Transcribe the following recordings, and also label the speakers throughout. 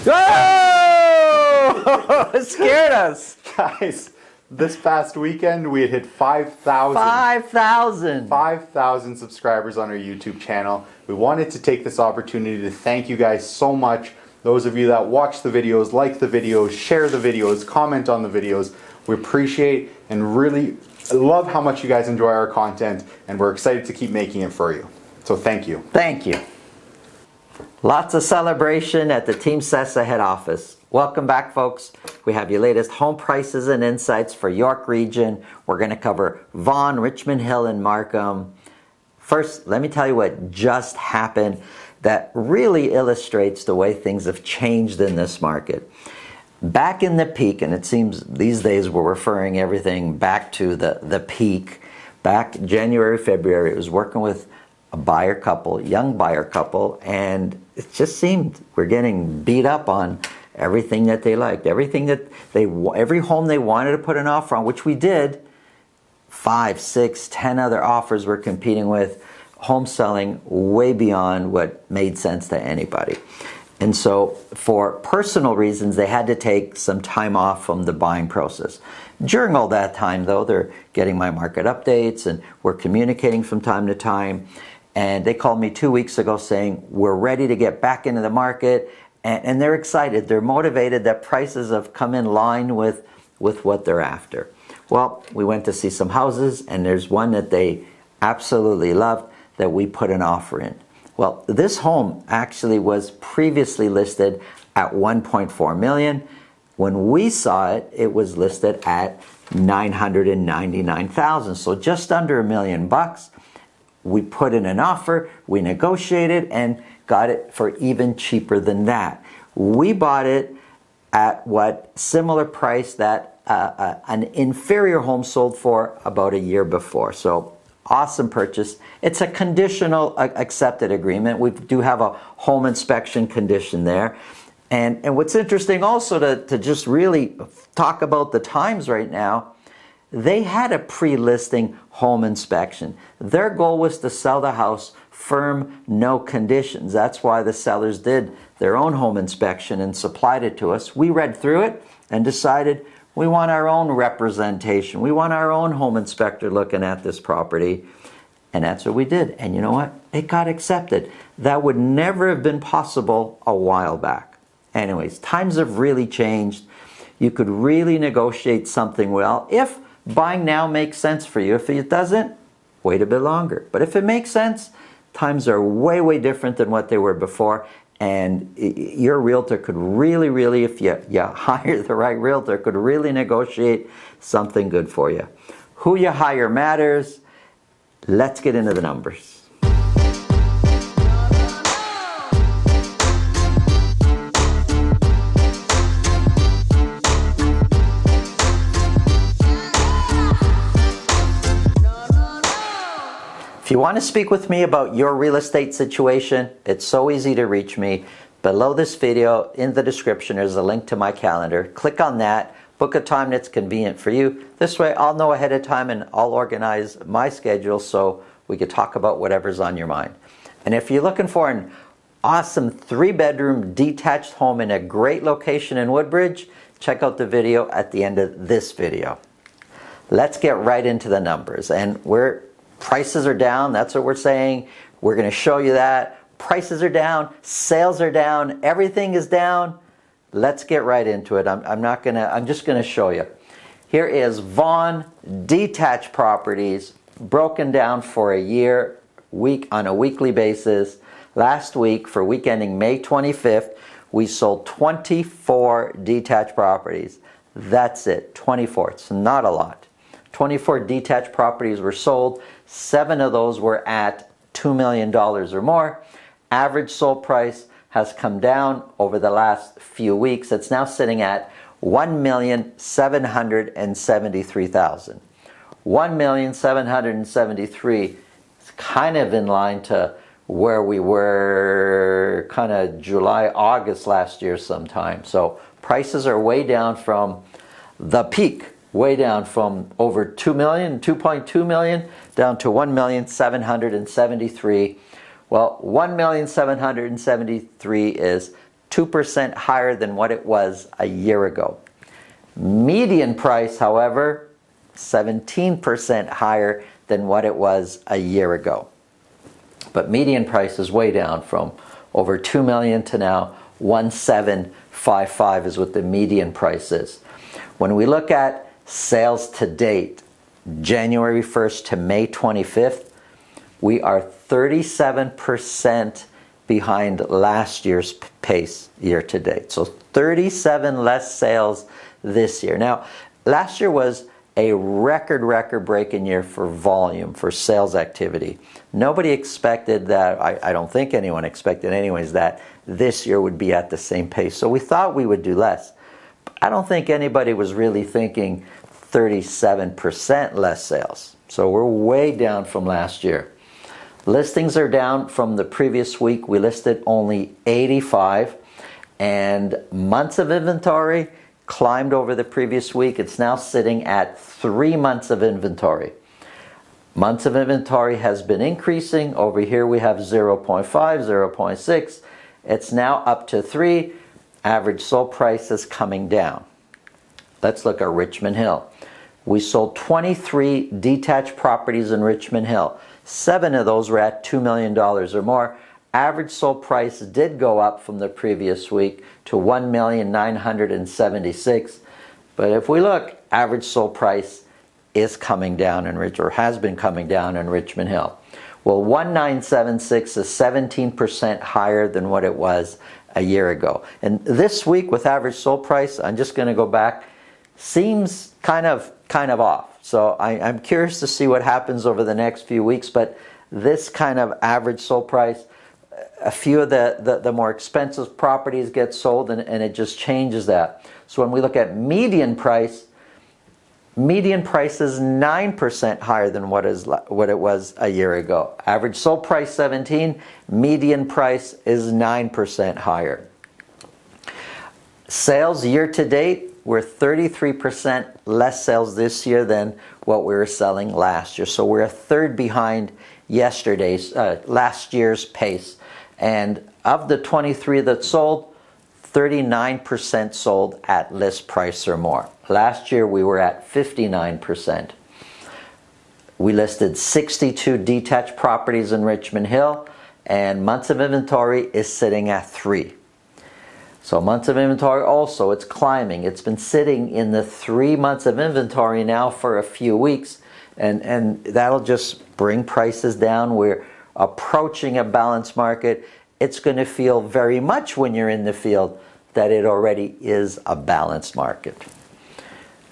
Speaker 1: Oh! It scared us.
Speaker 2: Guys, this past weekend we had hit 5,000.
Speaker 1: 5,000.
Speaker 2: 5,000 subscribers on our YouTube channel. We wanted to take this opportunity to thank you guys so much. Those of you that watch the videos, like the videos, share the videos, comment on the videos. We appreciate and really love how much you guys enjoy our content, and we're excited to keep making it for you. So thank you.
Speaker 1: Thank you. Lots of celebration at the Team Sessa head office. Welcome back, folks. We have your latest home prices and insights for York region. We're going to cover Vaughan, Richmond Hill, and Markham. First, let me tell you what just happened that really illustrates the way things have changed in this market. Back in the peak, and it seems these days we're referring everything back to the peak, back January, February, it was working with a buyer couple, young buyer couple, and it just seemed we're getting beat up on everything that they liked, every home they wanted to put an offer on, which we did. 5, 6, 10 other offers we're competing with, home selling way beyond what made sense to anybody. And so for personal reasons, they had to take some time off from the buying process. During all that time, though, they're getting my market updates and we're communicating from time to time. And they called me 2 weeks ago saying, we're ready to get back into the market. And they're excited. They're motivated that prices have come in line with what they're after. Well, we went to see some houses, and there's one that they absolutely loved that we put an offer in. Well, this home actually was previously listed at 1.4 million. When we saw it, it was listed at 999,000. So just under $1 million. We put in an offer, we negotiated, and got it for even cheaper than that. We bought it at what similar price that an inferior home sold for about a year before. So awesome purchase. It's a conditional accepted agreement. We do have a home inspection condition there. And what's interesting also to just really talk about the times right now, they had a pre-listing home inspection. Their goal was to sell the house firm, no conditions. That's why the sellers did their own home inspection and supplied it to us. We read through it and decided we want our own representation. We want our own home inspector looking at this property. And that's what we did. And you know what? It got accepted. That would never have been possible a while back. Anyways, times have really changed. You could really negotiate something well if buying now makes sense for you. If it doesn't, wait a bit longer. But if it makes sense, times are way, way different than what they were before. And your realtor could really, if you hire the right realtor, could really negotiate something good for you. Who you hire matters. Let's get into the numbers. If you want to speak with me about your real estate situation, it's so easy to reach me. Below this video, in the description, there's a link to my calendar. Click on that, book a time that's convenient for you. This way, I'll know ahead of time and I'll organize my schedule so we can talk about whatever's on your mind. And if you're looking for an awesome 3-bedroom detached home in a great location in Woodbridge, check out the video at the end of this video. Let's get right into the numbers. And prices are down, that's what we're saying. We're going to show you that. Prices are down, sales are down, everything is down. Let's get right into it. I'm just going to show you. Here is Vaughan detached properties broken down for a year, on a weekly basis. Last week, for week ending May 25th, we sold 24 detached properties. That's it, 24. It's not a lot. 24 detached properties were sold. 7 of those were at $2 million or more. Average sold price has come down over the last few weeks. It's now sitting at $1,773,000. $1,773,000 is kind of in line to where we were kind of July, August last year sometime. So prices are way down from the peak. Way down from over 2 million, 2.2 million, down to 1,773,000. Well, 1,773,000 is 2% higher than what it was a year ago. Median price, however, 17% higher than what it was a year ago. But median price is way down from over 2 million to now 1,755 is what the median price is. When we look at sales to date, January 1st to May 25th, we are 37% behind last year's pace year to date. So 37 less sales this year. Now, last year was a record-breaking year for volume, for sales activity. Nobody expected that, I don't think anyone expected anyways, that this year would be at the same pace. So we thought we would do less. I don't think anybody was really thinking 37% less sales. So we're way down from last year. Listings are down from the previous week. We listed only 85, and months of inventory climbed over the previous week. It's now sitting at 3 months of inventory. Months of inventory has been increasing. Over here we have 0.5, 0.6. It's now up to 3. Average sold price is coming down. Let's look at Richmond Hill. We sold 23 detached properties in Richmond Hill. 7 of those were at $2 million or more. Average sold price did go up from the previous week to $1,976,000. But if we look, average sold price is coming down in or has been coming down in Richmond Hill. Well, 1976 is 17% higher than what it was a year ago. And this week with average sold price, I'm just going to go back, seems kind of off. So I'm curious to see what happens over the next few weeks. But this kind of average sold price, a few of the more expensive properties get sold, and it just changes that. So when we look at median price is 9% higher than what it was a year ago. Average sold price 17, median price is 9% higher. Sales year to date, we're 33% less sales this year than what we were selling last year. So we're a third behind last year's pace. And of the 23 that sold, 39% sold at list price or more. Last year we were at 59%. We listed 62 detached properties in Richmond Hill, and months of inventory is sitting at 3. So months of inventory also, it's climbing. It's been sitting in the 3 months of inventory now for a few weeks, and that'll just bring prices down. We're approaching a balanced market. It's going to feel very much when you're in the field that it already is a balanced market.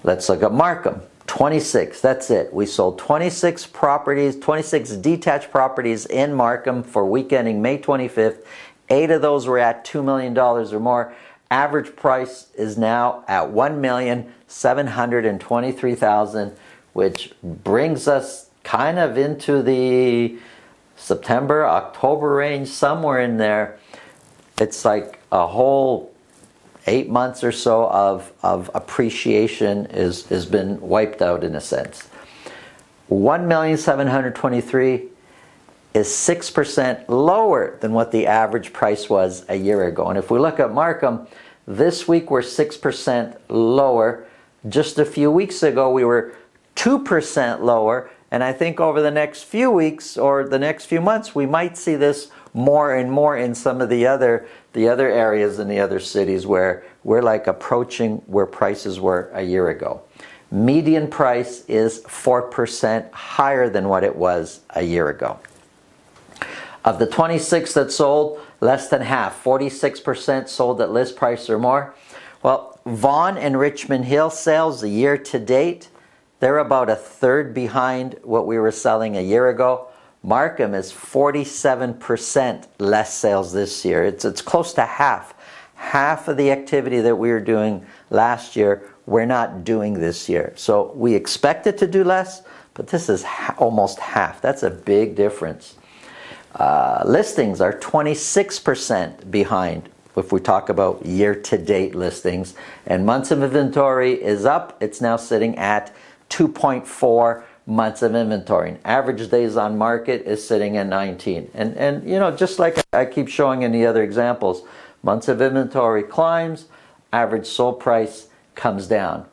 Speaker 1: Let's look at Markham. 26, that's it. We sold 26 properties, 26 detached properties in Markham for week ending May 25th. 8 of those were at $2 million or more. Average price is now at $1,723,000, which brings us kind of into the September, October range, somewhere in there. It's like a whole 8 months or so of appreciation has been wiped out in a sense. $1,723,000 is 6% lower than what the average price was a year ago. And if we look at Markham, this week we're 6% lower. Just a few weeks ago we were 2% lower. And I think over the next few weeks or the next few months, we might see this more and more in some of the other areas in the other cities where we're like approaching where prices were a year ago. Median price is 4% higher than what it was a year ago. Of the 26 that sold, less than half, 46% sold at list price or more. Well, Vaughan and Richmond Hill sales the year to date, they're about a third behind what we were selling a year ago. Markham is 47% less sales this year. It's close to half. Half of the activity that we were doing last year, we're not doing this year. So we expected to do less, but this is almost half. That's a big difference. Listings are 26% behind if we talk about year-to-date listings. And months of inventory is up. It's now sitting at 2.4 months of inventory. And average days on market is sitting at 19. And you know, just like I keep showing in the other examples, Months of inventory climbs, average sold price comes down.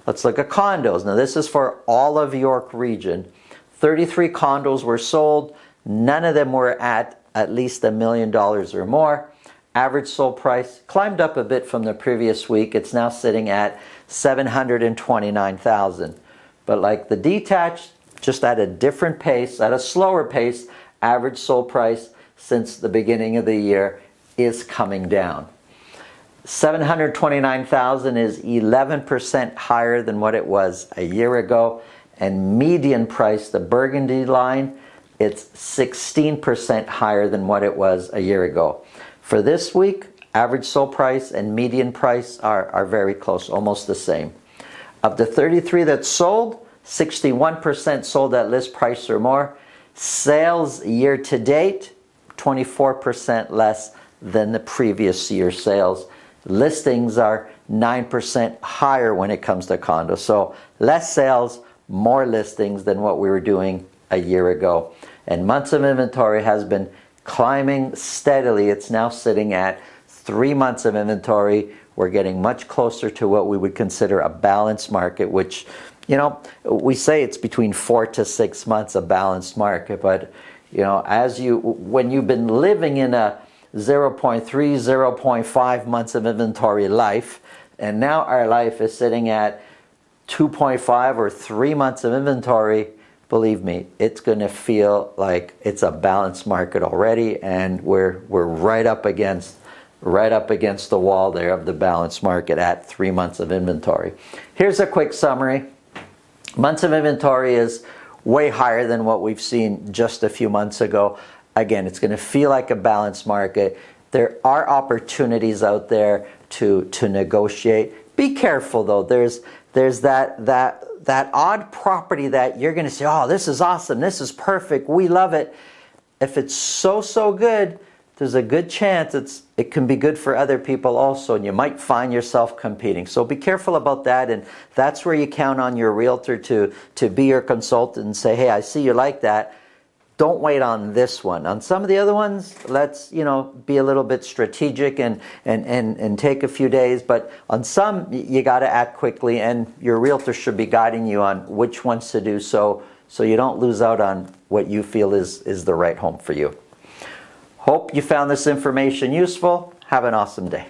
Speaker 1: Let's look at condos. Now this is for all of York region. 33 condos were sold. None of them were at least $1 million or more. Average sold price climbed up a bit from the previous week. It's now sitting at $729,000. But like the detached, just at a different pace, at a slower pace, average sold price since the beginning of the year is coming down. $729,000 is 11% higher than what it was a year ago. And median price, the burgundy line, it's 16% higher than what it was a year ago. For this week, average sold price and median price are very close, almost the same. Of the 33 that sold, 61% sold at list price or more. Sales year to date, 24% less than the previous year's sales. Listings are 9% higher when it comes to condos. So less sales, more listings than what we were doing a year ago. And months of inventory has been climbing steadily. It's now sitting at 3 months of inventory. We're getting much closer to what we would consider a balanced market, which, you know, we say it's between 4 to 6 months a balanced market. But, you know, when you've been living in a 0.3, 0.5 months of inventory life, and now our life is sitting at 2.5 or 3 months of inventory, believe me, it's going to feel like it's a balanced market already, and we're right up against the wall there of the balanced market at 3 months of inventory. Here's a quick summary. Months of inventory is way higher than what we've seen just a few months ago. Again, it's going to feel like a balanced market. There are opportunities out there to negotiate. Be careful though. There's that odd property that you're going to say, oh, this is awesome, this is perfect, we love it. If it's so good, there's a good chance it can be good for other people also, and you might find yourself competing. So be careful about that, and that's where you count on your realtor to be your consultant and say, hey, I see you like that. Don't wait on this one. On some of the other ones, let's, you know, be a little bit strategic and take a few days. But on some, you got to act quickly, and your realtor should be guiding you on which ones to do so you don't lose out on what you feel is the right home for you. Hope you found this information useful. Have an awesome day.